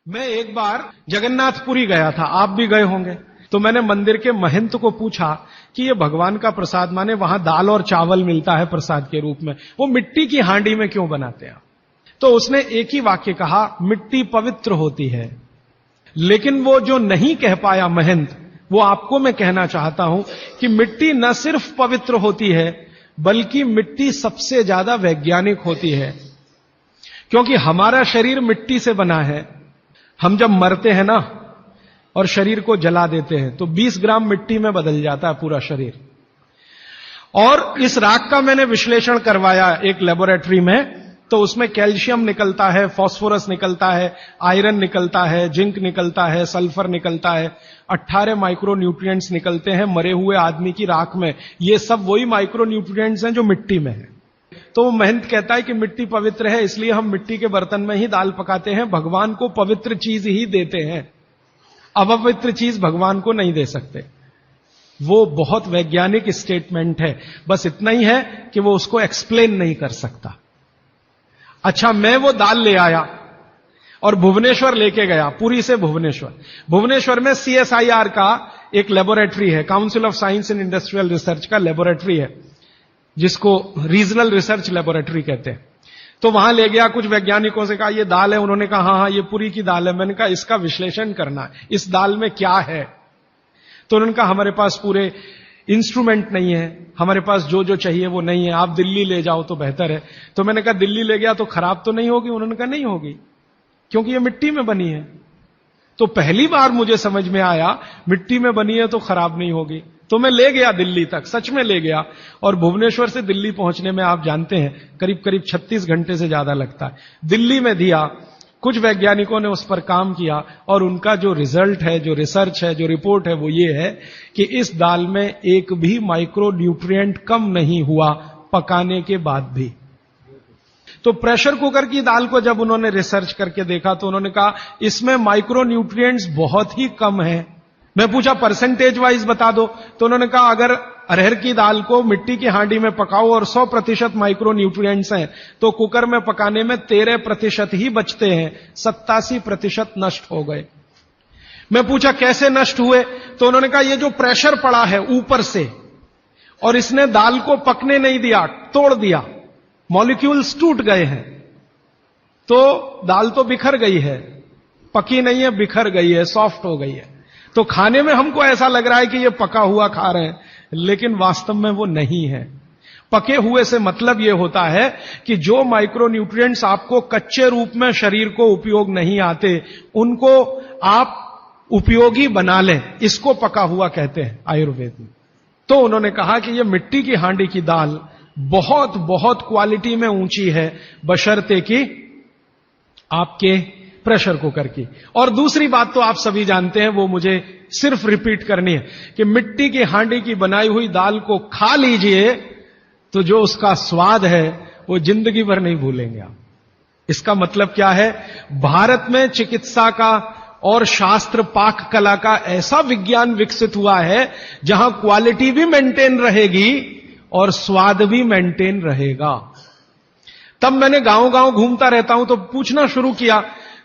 मैं एक बार जगन्नाथपुरी गया था, आप भी गए होंगे। तो मैंने मंदिर के महंत को पूछा कि ये भगवान का प्रसाद, माने वहां दाल और चावल मिलता है प्रसाद के रूप में, वो मिट्टी की हांडी में क्यों बनाते हैं? तो उसने एक ही वाक्य कहा, मिट्टी पवित्र होती है। लेकिन वो जो नहीं कह पाया महंत, वो आपको मैं कहना चाहता हूं कि मिट्टी न सिर्फ पवित्र होती है, बल्कि मिट्टी सबसे ज्यादा वैज्ञानिक होती है। क्योंकि हमारा शरीर मिट्टी से बना है। हम जब मरते हैं ना और शरीर को जला देते हैं तो 20 ग्राम मिट्टी में बदल जाता है पूरा शरीर। और इस राख का मैंने विश्लेषण करवाया एक लेबोरेटरी में, तो उसमें कैल्शियम निकलता है, फास्फोरस निकलता है, आयरन निकलता है, जिंक निकलता है, सल्फर निकलता है, 18 माइक्रो न्यूट्रिएंट्स निकलते हैं मरे हुए आदमी की राख में। ये सब वही माइक्रो न्यूट्रिएंट्स हैं जो मिट्टी में है। तो वो महंत कहता है कि मिट्टी पवित्र है, इसलिए हम मिट्टी के बर्तन में ही दाल पकाते हैं, भगवान को पवित्र चीज ही देते हैं, अपवित्र चीज भगवान को नहीं दे सकते। वो बहुत वैज्ञानिक स्टेटमेंट है, बस इतना ही है कि वो उसको एक्सप्लेन नहीं कर सकता। अच्छा, मैं वो दाल ले आया और भुवनेश्वर लेके गया, पुरी से भुवनेश्वर। भुवनेश्वर में CSIR का एक लेबोरेटरी है, council of science and industrial research का लेबोरेटरी है, जिसको रीजनल रिसर्च लेबोरेटरी कहते हैं। तो वहां ले गया, कुछ वैज्ञानिकों से कहा ये दाल है, उन्होंने कहा हाँ ये पुरी की दाल है। मैंने कहा इसका विश्लेषण करना है, इस दाल में क्या है? तो उन्होंने कहा हमारे पास पूरे इंस्ट्रूमेंट नहीं है, हमारे पास जो जो चाहिए वो नहीं है, आप दिल्ली ले जाओ तो बेहतर है। तो मैंने कहा दिल्ली ले गया तो खराब तो नहीं होगी? उन्होंने कहा नहीं होगी, क्योंकि ये मिट्टी में बनी है। तो पहली बार मुझे समझ में आया मिट्टी में बनी है तो खराब नहीं होगी। तो मैं ले गया दिल्ली तक, सच में ले गया। और भुवनेश्वर से दिल्ली पहुंचने में आप जानते हैं करीब करीब 36 घंटे से ज्यादा लगता है। दिल्ली में दिया, कुछ वैज्ञानिकों ने उस पर काम किया और उनका जो रिजल्ट है, जो रिसर्च है, जो रिपोर्ट है, वो ये है कि इस दाल में एक भी माइक्रो न्यूट्रिएंट कम नहीं हुआ पकाने के बाद भी। तो प्रेशर कुकर की दाल को जब उन्होंने रिसर्च करके देखा तो उन्होंने कहा इसमें माइक्रो न्यूट्रिएंट्स बहुत ही कम है। मैं पूछा परसेंटेज वाइज बता दो, तो उन्होंने कहा अगर अरहर की दाल को मिट्टी की हांडी में पकाओ और 100% माइक्रो न्यूट्रिएंट्स हैं, तो कुकर में पकाने में 13% ही बचते हैं, 87% नष्ट हो गए। मैं पूछा कैसे नष्ट हुए? तो उन्होंने कहा ये जो प्रेशर पड़ा है ऊपर से और इसने दाल को पकने नहीं दिया, तोड़ दिया, मॉलिक्यूल्स टूट गए हैं, तो दाल तो बिखर गई है, पकी नहीं है, बिखर गई है, सॉफ्ट हो गई है। तो खाने में हमको ऐसा लग रहा है कि ये पका हुआ खा रहे हैं, लेकिन वास्तव में वो नहीं है। पके हुए से मतलब ये होता है कि जो माइक्रो न्यूट्रिएंट्स आपको कच्चे रूप में शरीर को उपयोग नहीं आते, उनको आप उपयोगी बना लें, इसको पका हुआ कहते हैं आयुर्वेद में। तो उन्होंने कहा कि ये मिट्टी की हांडी की दाल बहुत बहुत क्वालिटी में ऊंची है, बशर्ते कि आपके प्रेशर कुकर की। और दूसरी बात तो आप सभी जानते हैं, वो मुझे सिर्फ रिपीट करनी है कि मिट्टी की हांडी की बनाई हुई दाल को खा लीजिए तो जो उसका स्वाद है वो जिंदगी भर नहीं भूलेंगे आप। इसका मतलब क्या है? भारत में चिकित्सा का और शास्त्र पाक कला का ऐसा विज्ञान विकसित हुआ है जहां क्वालिटी भी मेंटेन रहेगी और स्वाद भी मेंटेन रहेगा। तब मैंने गांव गांव घूमता रहता हूं तो पूछना शुरू किया,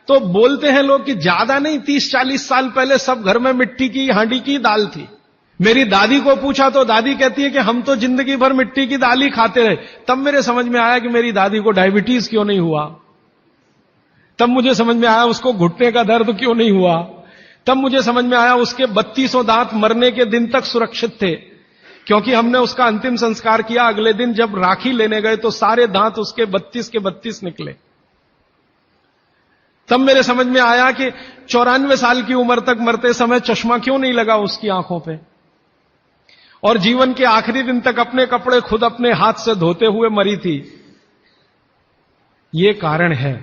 तो बोलते हैं लोग कि ज्यादा नहीं, 30-40 साल पहले सब घर में मिट्टी की हांडी की दाल थी। मेरी दादी को पूछा तो दादी कहती है कि हम तो जिंदगी भर मिट्टी की दाल ही खाते रहे। तब मेरे समझ में आया कि मेरी दादी को डायबिटीज क्यों नहीं हुआ। तब मुझे समझ में आया उसको घुटने का दर्द क्यों नहीं हुआ। तब मुझे समझ में आया उसके 3200 दांत मरने के दिन तक सुरक्षित थे, क्योंकि हमने उसका अंतिम संस्कार किया। अगले दिन जब राखी लेने गए तो सारे दांत उसके 32 के 32 निकले। तब मेरे समझ में आया कि 94 साल की उम्र तक मरते समय चश्मा क्यों नहीं लगा उसकी आंखों पे, और जीवन के आखिरी दिन तक अपने कपड़े खुद अपने हाथ से धोते हुए मरी थी। ये कारण है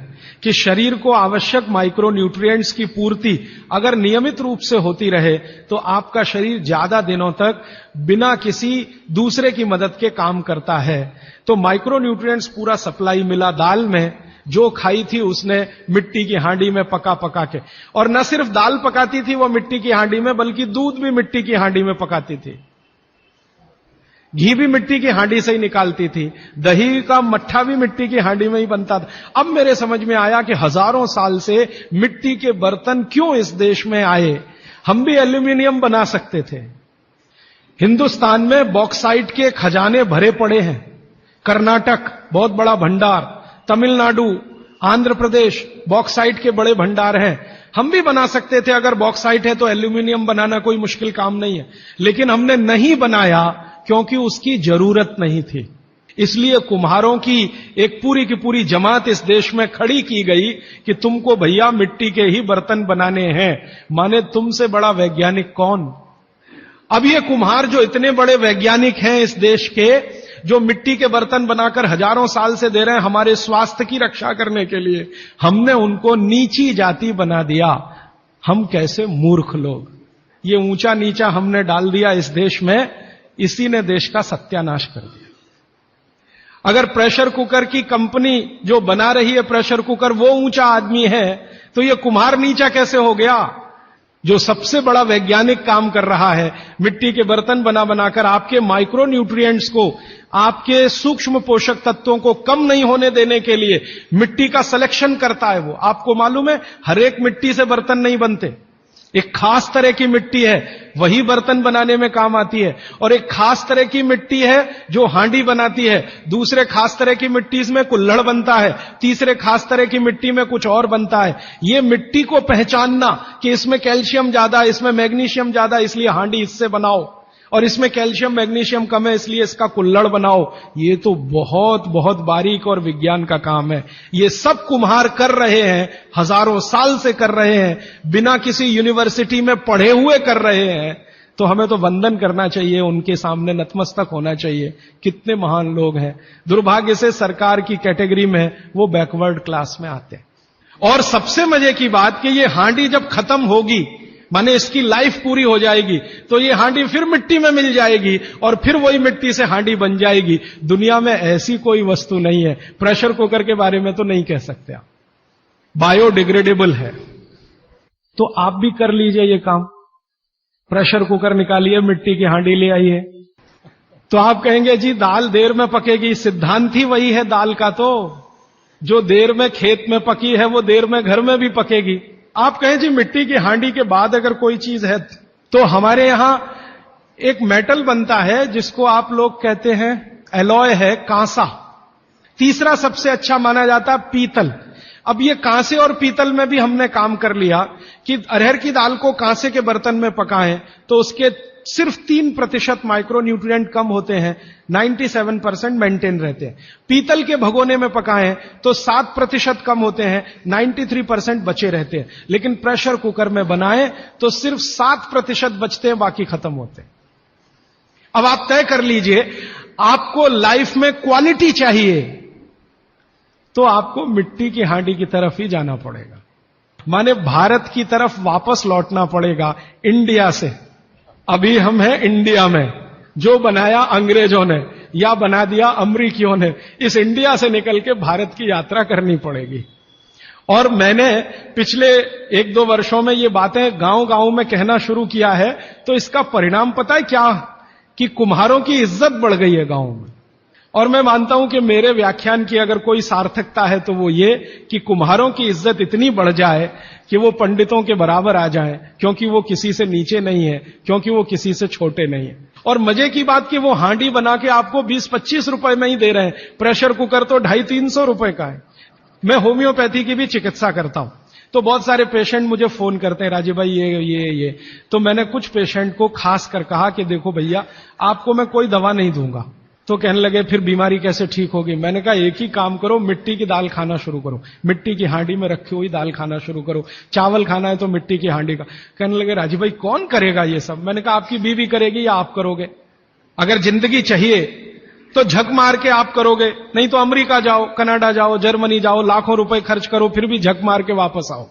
कि शरीर को आवश्यक माइक्रो न्यूट्रिएंट्स की पूर्ति अगर नियमित रूप से होती रहे तो आपका शरीर ज्यादा दिनों तक बिना किसी दूसरे की मदद के काम करता है। तो माइक्रो न्यूट्रिएंट्स पूरा सप्लाई मिला दाल में, जो खाई थी उसने मिट्टी की हांडी में पका पका के। और न सिर्फ दाल पकाती थी वो मिट्टी की हांडी में, बल्कि दूध भी मिट्टी की हांडी में पकाती थी। घी भी मिट्टी की हांडी से ही निकालती थी, दही का मट्ठा भी मिट्टी की हांडी में ही बनता था। अब मेरे समझ में आया कि हजारों साल से मिट्टी के बर्तन क्यों इस देश में आए। हम भी एल्यूमिनियम बना सकते थे। हिंदुस्तान में बॉक्साइट के खजाने भरे पड़े हैं। कर्नाटक बहुत बड़ा भंडार, तमिलनाडु, आंध्र प्रदेश बॉक्साइट के बड़े भंडार हैं। हम भी बना सकते थे, अगर बॉक्साइट है तो एल्यूमिनियम बनाना कोई मुश्किल काम नहीं है, लेकिन हमने नहीं बनाया क्योंकि उसकी जरूरत नहीं थी। इसलिए कुम्हारों की एक पूरी की पूरी जमात इस देश में खड़ी की गई कि तुमको भैया मिट्टी के ही बर्तन बनाने हैं। माने तुमसे बड़ा वैज्ञानिक कौन। अब ये कुम्हार जो इतने बड़े वैज्ञानिक हैं इस देश के, जो मिट्टी के बर्तन बनाकर हजारों साल से दे रहे हैं हमारे स्वास्थ्य की रक्षा करने के लिए, हमने उनको नीची जाति बना दिया। हम कैसे मूर्ख लोग, ये ऊंचा नीचा हमने डाल दिया इस देश में, इसी ने देश का सत्यानाश कर दिया। अगर प्रेशर कुकर की कंपनी जो बना रही है प्रेशर कुकर वो ऊंचा आदमी है, तो ये कुम्हार नीचा कैसे हो गया। जो सबसे बड़ा वैज्ञानिक काम कर रहा है, मिट्टी के बर्तन बना बनाकर आपके माइक्रो न्यूट्रिएंट्स को, आपके सूक्ष्म पोषक तत्वों को कम नहीं होने देने के लिए मिट्टी का सिलेक्शन करता है वो। आपको मालूम है हर एक मिट्टी से बर्तन नहीं बनते। एक खास तरह की मिट्टी है वही बर्तन बनाने में काम आती है, और एक खास तरह की मिट्टी है जो हांडी बनाती है, दूसरे खास तरह की मिट्टी इसमें कुल्हड़ बनता है, तीसरे खास तरह की मिट्टी में कुछ और बनता है। ये मिट्टी को पहचानना कि इसमें कैल्शियम ज्यादा, इसमें मैग्नीशियम ज्यादा इसलिए हांडी इससे बनाओ, और इसमें कैल्शियम मैग्नीशियम कम है इसलिए इसका कुल्हड़ बनाओ, ये तो बहुत बहुत बारीक और विज्ञान का काम है। ये सब कुम्हार कर रहे हैं, हजारों साल से कर रहे हैं, बिना किसी यूनिवर्सिटी में पढ़े हुए कर रहे हैं। तो हमें तो वंदन करना चाहिए, उनके सामने नतमस्तक होना चाहिए। कितने महान लोग हैं। दुर्भाग्य से सरकार की कैटेगरी में वो बैकवर्ड क्लास में आते हैं। और सबसे मजे की बात कि ये हांडी जब खत्म होगी, माने इसकी लाइफ पूरी हो जाएगी, तो ये हांडी फिर मिट्टी में मिल जाएगी और फिर वही मिट्टी से हांडी बन जाएगी। दुनिया में ऐसी कोई वस्तु नहीं है। प्रेशर कुकर के बारे में तो नहीं कह सकते आप, बायोडिग्रेडेबल है। तो आप भी कर लीजिए ये काम, प्रेशर कुकर निकालिए, मिट्टी की हांडी ले आइए। तो आप कहेंगे जी दाल देर में पकेगी, सिद्धांत ही वही है दाल का, तो जो देर में खेत में पकी है वो देर में घर में भी पकेगी। आप कहें जी मिट्टी की हांडी के बाद अगर कोई चीज है, तो हमारे यहां एक मेटल बनता है जिसको आप लोग कहते हैं एलॉय है, कांसा। तीसरा सबसे अच्छा माना जाता है पीतल। अब ये कांसे और पीतल में भी हमने काम कर लिया कि अरहर की दाल को कांसे के बर्तन में पकाएं तो उसके सिर्फ 3% माइक्रो न्यूट्रिएंट कम होते हैं, 97% मेंटेन रहते हैं। पीतल के भगोने में पकाएं तो 7% कम होते हैं, 93% बचे रहते हैं। लेकिन प्रेशर कुकर में बनाएं तो सिर्फ 7% बचते हैं, बाकी खत्म होते हैं। अब आप तय कर लीजिए, आपको लाइफ में क्वालिटी चाहिए तो आपको मिट्टी की हांडी की तरफ ही जाना पड़ेगा। माने भारत की तरफ वापस लौटना पड़ेगा, इंडिया से। अभी हम हैं इंडिया में, जो बनाया अंग्रेजों ने या बना दिया अमरीकियों ने, इस इंडिया से निकल के भारत की यात्रा करनी पड़ेगी। और मैंने पिछले 1-2 वर्षों में ये बातें गांव गांव में कहना शुरू किया है, तो इसका परिणाम पता है क्या, कि कुम्हारों की इज्जत बढ़ गई है गांव में। और मैं मानता हूं कि मेरे व्याख्यान की अगर कोई सार्थकता है तो वो ये कि कुम्हारों की इज्जत इतनी बढ़ जाए कि वो पंडितों के बराबर आ जाएं, क्योंकि वो किसी से नीचे नहीं है, क्योंकि वो किसी से छोटे नहीं है। और मजे की बात कि वो हांडी बना के आपको 20-25 रुपए में ही दे रहे हैं, प्रेशर कुकर तो 250-300 रुपए का है। मैं होम्योपैथी की भी चिकित्सा करता हूं, तो बहुत सारे पेशेंट मुझे फोन करते हैं, राजीव भाई ये। तो मैंने कुछ पेशेंट को खास कर कहा कि देखो भैया, आपको मैं कोई दवा नहीं दूंगा। तो कहने लगे फिर बीमारी कैसे ठीक होगी। मैंने कहा एक ही काम करो, मिट्टी की दाल खाना शुरू करो, मिट्टी की हांडी में रखी हुई दाल खाना शुरू करो। चावल खाना है तो मिट्टी की हांडी का। कहने लगे राजीव भाई कौन करेगा ये सब। मैंने कहा आपकी बीवी करेगी या आप करोगे। अगर जिंदगी चाहिए तो झक मार के आप करोगे, नहीं तो अमेरिका जाओ, कनाडा जाओ, जर्मनी जाओ, लाखों रुपए खर्च करो, फिर भी झक मार के वापस आओ।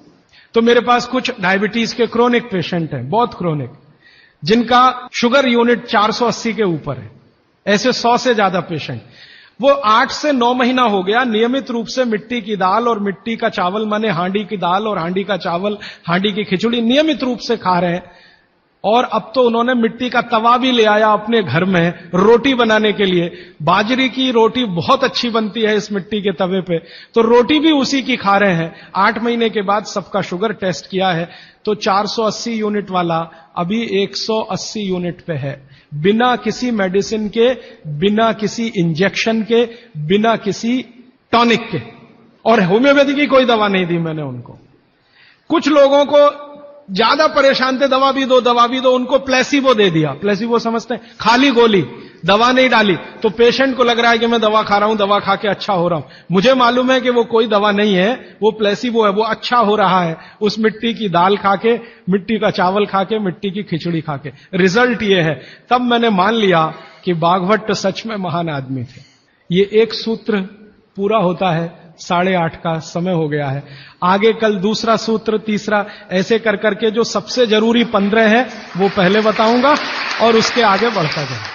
तो मेरे पास कुछ डायबिटीज के क्रोनिक पेशेंट हैं, बहुत क्रोनिक, जिनका शुगर यूनिट 480 के ऊपर है। ऐसे 100 से ज्यादा पेशेंट, वो 8 से 9 महीना हो गया नियमित रूप से मिट्टी की दाल और मिट्टी का चावल, माने हांडी की दाल और हांडी का चावल, हांडी की खिचड़ी नियमित रूप से खा रहे हैं। और अब तो उन्होंने मिट्टी का तवा भी ले आया अपने घर में रोटी बनाने के लिए। बाजरे की रोटी बहुत अच्छी बनती है इस मिट्टी के तवे पे, तो रोटी भी उसी की खा रहे हैं। 8 महीने के बाद सबका शुगर टेस्ट किया है तो 480 यूनिट वाला अभी 180 यूनिट पे है, बिना किसी मेडिसिन के, बिना किसी इंजेक्शन के, बिना किसी टॉनिक के। और होम्योपैथी की कोई दवा नहीं दी मैंने उनको। कुछ लोगों को ज्यादा परेशान थे, दवा भी दो, उनको प्लेसिबो दे दिया। प्लेसिबो समझते हैं, खाली गोली, दवा नहीं डाली। तो पेशेंट को लग रहा है कि मैं दवा खा रहा हूं, दवा खा के अच्छा हो रहा हूं। मुझे मालूम है कि वो कोई दवा नहीं है, वो प्लेसिबो है, वो अच्छा हो रहा है उस मिट्टी की दाल खा के, मिट्टी का चावल खा के, मिट्टी की खिचड़ी खा के। रिजल्ट ये है। तब मैंने मान लिया कि बाघभट्ट सच में महान आदमी थे। ये एक सूत्र पूरा होता है, 8:30 का समय हो गया है। आगे कल दूसरा सूत्र, तीसरा, ऐसे कर करके जो सबसे जरूरी 15 है वो पहले बताऊंगा और उसके आगे बढ़ता जाए।